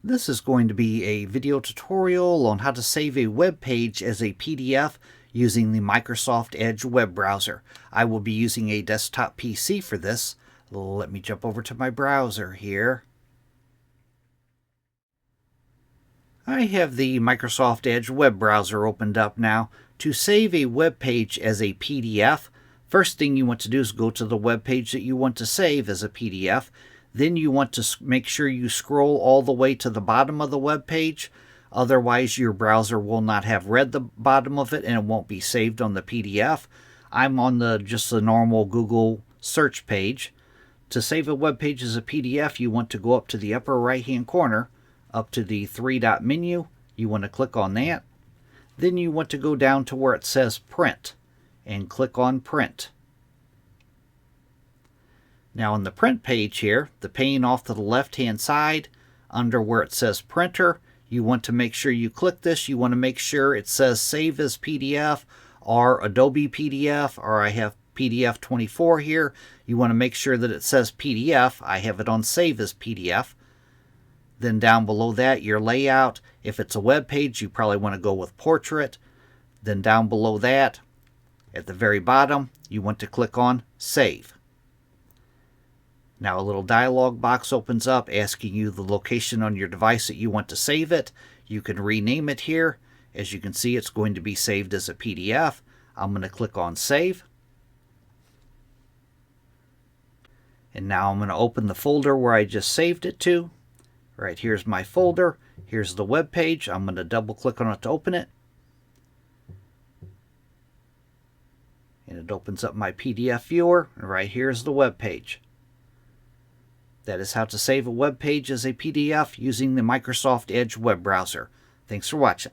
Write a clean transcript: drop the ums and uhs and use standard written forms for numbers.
This is going to be a video tutorial on how to save a web page as a PDF using the Microsoft Edge web browser. I will be using a desktop PC for this. Let me jump over to my browser here. I have the Microsoft Edge web browser opened up now. To save a web page as a PDF, first thing you want to do is go to the web page that you want to save as a PDF. Then you want to make sure you scroll all the way to the bottom of the web page. Otherwise, your browser will not have read the bottom of it and it won't be saved on the PDF. I'm on just the normal Google search page. To save a web page as a PDF, you want to go up to the upper right-hand corner, up to the three-dot menu. You want to click on that. Then you want to go down to where it says Print and click on Print. Now on the print page here, the pane off to the left-hand side, under where it says Printer, you want to make sure you click this. You want to make sure it says Save as PDF or Adobe PDF, or I have PDF 24 here. You want to make sure that it says PDF. I have it on Save as PDF. Then down below that, your layout. If it's a web page, you probably want to go with Portrait. Then down below that, at the very bottom, you want to click on Save. Now a little dialog box opens up asking you the location on your device that you want to save it. You can rename it here. As you can see, it's going to be saved as a PDF. I'm going to click on Save. And now I'm going to open the folder where I just saved it to. Right, here's my folder. Here's the web page. I'm going to double click on it to open it. And it opens up my PDF viewer. And right here's the web page. That is how to save a web page as a PDF using the Microsoft Edge web browser. Thanks for watching.